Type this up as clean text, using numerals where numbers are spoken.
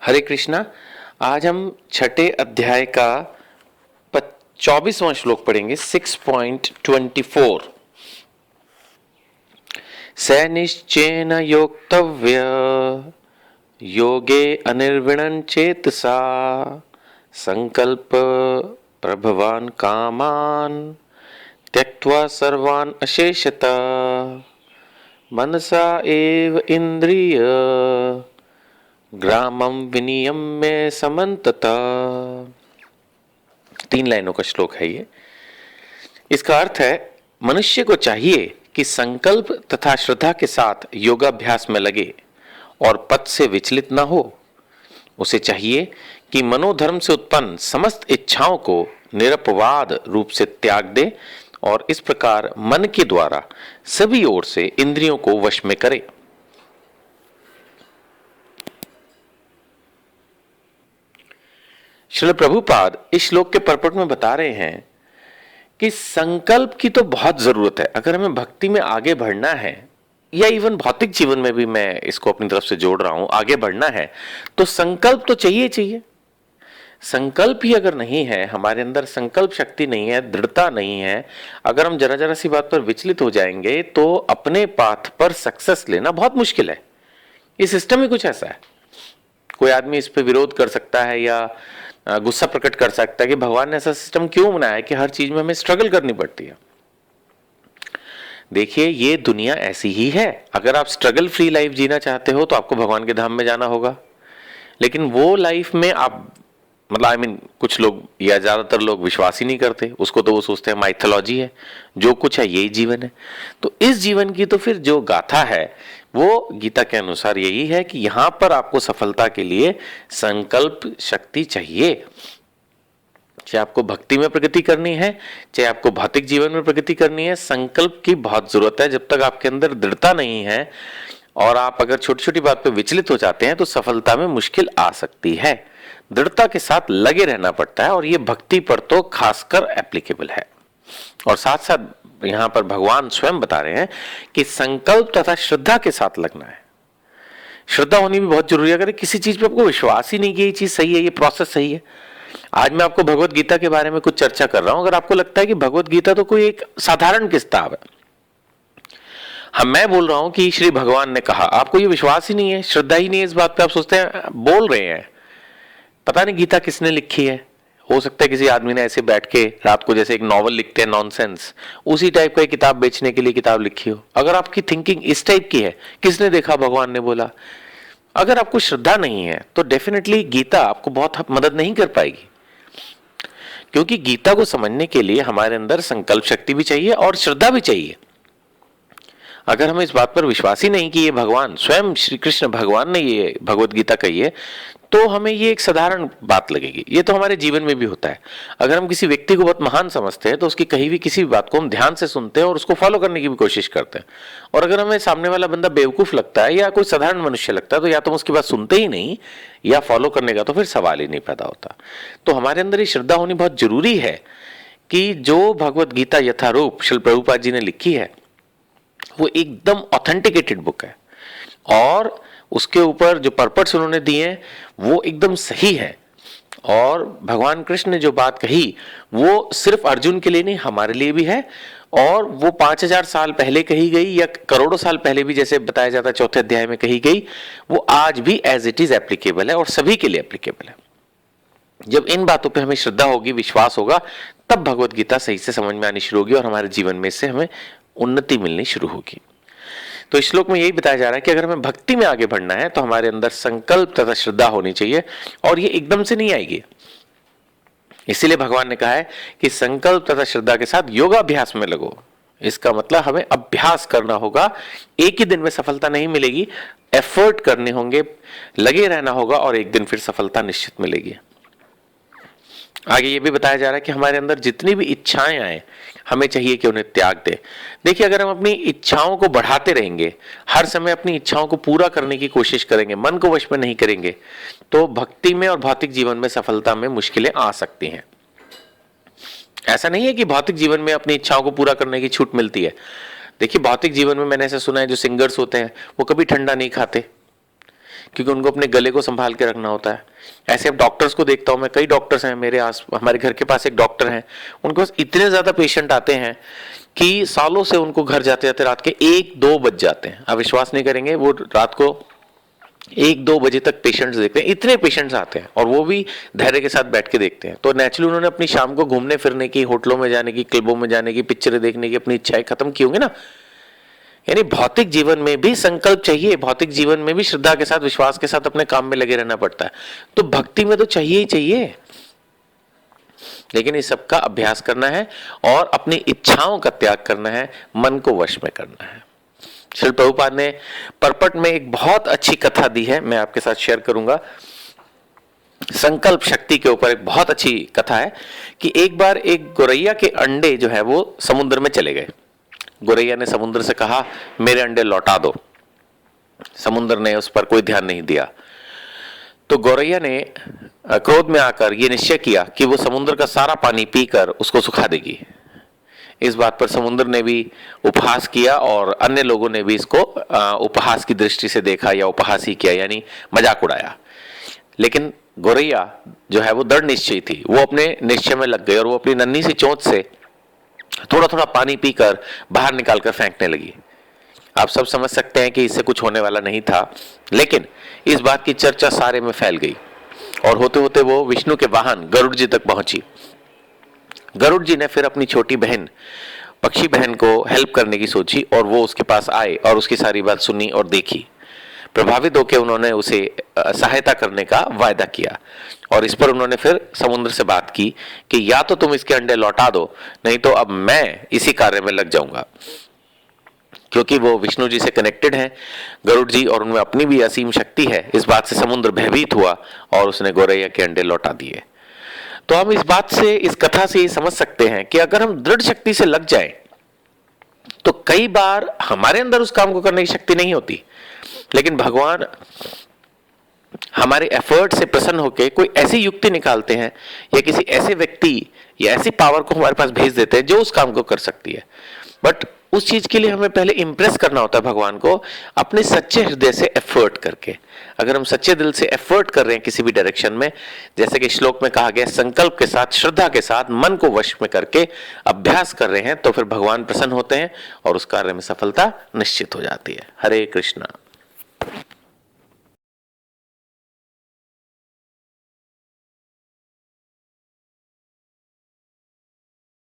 हरे कृष्णा। आज हम छठे अध्याय का 24वां श्लोक पढ़ेंगे। 6.24 स निश्चयेन योक्तव्य योगे अनिर्विणं चेतसा संकल्प प्रभवान कामान त्यक्त्वा सर्वान् अशेषतः मनसा एव इंद्रिय ग्रामम विनियम्य समन्तता। 3 लाइनों का श्लोक है ये। इसका अर्थ है, मनुष्य को चाहिए कि संकल्प तथा श्रद्धा के साथ योगाभ्यास में लगे और पथ से विचलित न हो। उसे चाहिए कि मनोधर्म से उत्पन्न समस्त इच्छाओं को निरपवाद रूप से त्याग दे और इस प्रकार मन के द्वारा सभी ओर से इंद्रियों को वश में करे। श्रील प्रभुपाद इस श्लोक के परपट में बता रहे हैं कि संकल्प की तो बहुत जरूरत है। अगर हमें भक्ति में आगे बढ़ना है या इवन भौतिक जीवन में भी मैं इसको अपनी तरफ से जोड़ रहा हूं, आगे बढ़ना है तो संकल्प तो चाहिए। संकल्प ही अगर नहीं है, हमारे अंदर संकल्प शक्ति नहीं है, दृढ़ता नहीं है, अगर हम जरा जरा सी बात पर विचलित हो जाएंगे तो अपने पाथ पर सक्सेस लेना बहुत मुश्किल है। ये सिस्टम ही कुछ ऐसा है। कोई आदमी इस पे विरोध कर सकता है या गुस्सा प्रकट कर सकता है कि भगवान ने ऐसा सिस्टम क्यों बनाया है कि हर चीज में हमें स्ट्रगल करनी पड़ती है। देखिए, ये दुनिया ऐसी ही है। अगर आप स्ट्रगल फ्री लाइफ जीना चाहते हो तो आपको भगवान के धाम में जाना होगा, लेकिन वो लाइफ में आप कुछ लोग या ज्यादातर लोग विश्वास ही नहीं करते उसको। तो वो सोचते हैं माइथोलॉजी है, जो कुछ है यही जीवन है। तो इस जीवन की तो फिर जो गाथा है वो गीता के अनुसार यही है कि यहां पर आपको सफलता के लिए संकल्प शक्ति चाहिए। चाहे आपको भक्ति में प्रगति करनी है, चाहे आपको भौतिक जीवन में प्रगति करनी है, संकल्प की बहुत जरूरत है। जब तक आपके अंदर दृढ़ता नहीं है और आप अगर छोटी छोटी बात पे विचलित हो जाते हैं तो सफलता में मुश्किल आ सकती है। दृढ़ता के साथ लगे रहना पड़ता है और ये भक्ति पर तो खासकर एप्लीकेबल है। और साथ साथ यहां पर भगवान स्वयं बता रहे हैं कि संकल्प तथा श्रद्धा के साथ लगना है। श्रद्धा होनी भी बहुत जरूरी है। अगर किसी चीज पे आपको विश्वास ही नहीं कि ये चीज सही है, ये प्रोसेस सही है। आज मैं आपको भगवत गीता के बारे में कुछ चर्चा कर रहा हूं। अगर आपको लगता है कि भगवत गीता तो कोई एक साधारण किताब है, मैं बोल रहा हूं कि श्री भगवान ने कहा, आपको ये विश्वास ही नहीं है, श्रद्धा ही नहीं है इस बात पे, आप सोचते हैं बोल रहे हैं, पता नहीं गीता किसने लिखी है। हो सकता है किसी आदमी ने ऐसे बैठ के रात को जैसे एक नॉवल लिखते हैं नॉनसेंस, उसी टाइप का एक किताब बेचने के लिए किताब लिखी हो। अगर आपकी थिंकिंग इस टाइप की है, किसने देखा, भगवान ने बोला। अगर आपको श्रद्धा नहीं है तो डेफिनेटली गीता आपको बहुत मदद नहीं कर पाएगी, क्योंकि गीता को समझने के लिए हमारे अंदर संकल्प शक्ति भी चाहिए और श्रद्धा भी चाहिए। अगर हमें इस बात पर विश्वास ही नहीं कि ये भगवान स्वयं श्री कृष्ण भगवान ने ये भगवत गीता कही है, तो हमें ये एक साधारण बात लगेगी। ये तो हमारे जीवन में भी होता है। अगर हम किसी व्यक्ति को बहुत महान समझते हैं तो उसकी कही हुई किसी भी बात को हम ध्यान से सुनते हैं और उसको फॉलो करने की भी कोशिश करते हैं। और अगर हमें सामने वाला बंदा बेवकूफ लगता है या कोई साधारण मनुष्य लगता है तो या तो हम उसकी बात सुनते ही नहीं या फॉलो करने का तो फिर सवाल ही नहीं पैदा होता। तो हमारे अंदर ये श्रद्धा होनी बहुत जरूरी है कि जो भगवत गीता यथारूप श्रील प्रभुपाद जी ने लिखी है वो एकदम ऑथेंटिकेटेड बुक है और उसके ऊपर जो पर्पट्स उन्होंने दिए हैं वो एकदम सही है। और भगवान कृष्ण ने जो बात कही वो सिर्फ अर्जुन के लिए नहीं, हमारे लिए भी है। और वो 5000 साल पहले कही गई या करोड़ों साल पहले भी जैसे बताया जाता है चौथे अध्याय में कही गई, वो आज भी एज इट इज एप्लीकेबल है और सभी के लिए एप्लीकेबल है। जब इन बातों पे हमें श्रद्धा होगी, विश्वास होगा, तब भगवत गीता सही से समझ में आनी शुरू होगी और हमारे जीवन में इससे हमें उन्नति मिलनी शुरू होगी। तो इस श्लोक में यही बताया जा रहा है कि अगर हमें भक्ति में आगे बढ़ना है तो हमारे अंदर संकल्प तथा श्रद्धा होनी चाहिए और ये एकदम से नहीं आएगी। इसीलिए भगवान ने कहा है कि संकल्प तथा श्रद्धा के साथ योगाभ्यास में लगो। इसका मतलब हमें अभ्यास करना होगा। एक ही दिन में सफलता नहीं मिलेगी, एफर्ट करने होंगे, लगे रहना होगा और एक दिन फिर सफलता निश्चित मिलेगी। आगे ये भी बताया जा रहा है कि हमारे अंदर जितनी भी इच्छाएं आए हमें चाहिए कि उन्हें त्याग दे। देखिए, अगर हम अपनी इच्छाओं को बढ़ाते रहेंगे, हर समय अपनी इच्छाओं को पूरा करने की कोशिश करेंगे, मन को वश में नहीं करेंगे, तो भक्ति में और भौतिक जीवन में सफलता में मुश्किलें आ सकती हैं। ऐसा नहीं है कि भौतिक जीवन में अपनी इच्छाओं को पूरा करने की छूट मिलती है। देखिए, भौतिक जीवन में मैंने ऐसा सुना है जो सिंगर्स होते हैं वो कभी ठंडा नहीं खाते, क्योंकि उनको अपने गले को संभाल के रखना होता है। ऐसे अब डॉक्टर्स को देखता हूँ मैं, कई डॉक्टर्स हैं हमारे घर के पास एक डॉक्टर हैं, उनके पास इतने ज़्यादा पेशेंट आते हैं कि सालों से उनको घर जाते जाते रात के 1-2 बज जाते हैं। आप विश्वास नहीं करेंगे, वो रात को 1-2 बजे तक पेशेंट्स देखते हैं, इतने पेशेंट्स आते हैं, और वो भी धैर्य के साथ बैठ के देखते हैं। तो नेचुरली उन्होंने अपनी शाम को घूमने फिरने की, होटलों में जाने की, क्लबों में जाने की, पिक्चरें देखने की अपनी इच्छाएं खत्म की होंगी ना। यानी भौतिक जीवन में भी संकल्प चाहिए, भौतिक जीवन में भी श्रद्धा के साथ, विश्वास के साथ अपने काम में लगे रहना पड़ता है। तो भक्ति में तो चाहिए ही चाहिए, लेकिन इस सब का अभ्यास करना है और अपनी इच्छाओं का त्याग करना है, मन को वश में करना है। श्रील प्रभुपाद ने परपट में एक बहुत अच्छी कथा दी है, मैं आपके साथ शेयर करूंगा। संकल्प शक्ति के ऊपर एक बहुत अच्छी कथा है कि एक बार एक गोरैया के अंडे जो है वो समुद्र में चले गए। गोरैया ने समुद्र से कहा, मेरे अंडे लौटा दो। समुद्र ने उस पर कोई ध्यान नहीं दिया। तो गोरैया ने क्रोध में आकर यह निश्चय किया कि वो समुद्र का सारा पानी पीकर उसको सुखा देगी। इस बात पर समुद्र ने भी उपहास किया और अन्य लोगों ने भी इसको उपहास की दृष्टि से देखा या उपहास ही किया, यानी मजाक उड़ाया। लेकिन गोरैया जो है वो दृढ़ निश्चयी थी, वो अपने निश्चय में लग गई और वो अपनी नन्ही सी चोंच से थोड़ा थोड़ा पानी पीकर बाहर निकालकर फेंकने लगी। आप सब समझ सकते हैं कि इससे कुछ होने वाला नहीं था, लेकिन इस बात की चर्चा सारे में फैल गई और होते होते वो विष्णु के वाहन गरुड़ जी तक पहुंची। गरुड़ जी ने फिर अपनी छोटी बहन पक्षी बहन को हेल्प करने की सोची और वो उसके पास आए और उसकी सारी बात सुनी और देखी। प्रभावित होकर उन्होंने उसे सहायता करने का वायदा किया और इस पर उन्होंने फिर समुद्र से बात की कि या तो तुम इसके अंडे लौटा दो, नहीं तो अब मैं इसी कार्य में लग जाऊंगा। क्योंकि वो विष्णु जी से कनेक्टेड हैं गरुड़ जी और उनमें अपनी भी असीम शक्ति है, इस बात से समुद्र भयभीत हुआ और उसने गोरैया के अंडे लौटा दिए। तो हम इस बात से, इस कथा से ये समझ सकते हैं कि अगर हम दृढ़ शक्ति से लग जाएं तो कई बार हमारे अंदर उस काम को करने की शक्ति नहीं होती, लेकिन भगवान हमारे एफर्ट से प्रसन्न होकर कोई ऐसी युक्ति निकालते हैं या किसी ऐसे व्यक्ति या ऐसी पावर को हमारे पास भेज देते हैं जो उस काम को कर सकती है। बट उस चीज के लिए हमें पहले इंप्रेस करना होता है भगवान को अपने सच्चे हृदय से एफर्ट करके। अगर हम सच्चे दिल से एफर्ट कर रहे हैं किसी भी डायरेक्शन में, जैसे कि श्लोक में कहा गया, संकल्प के साथ, श्रद्धा के साथ, मन को वश में करके अभ्यास कर रहे हैं, तो फिर भगवान प्रसन्न होते हैं और उस कार्य में सफलता निश्चित हो जाती है। हरे कृष्णा।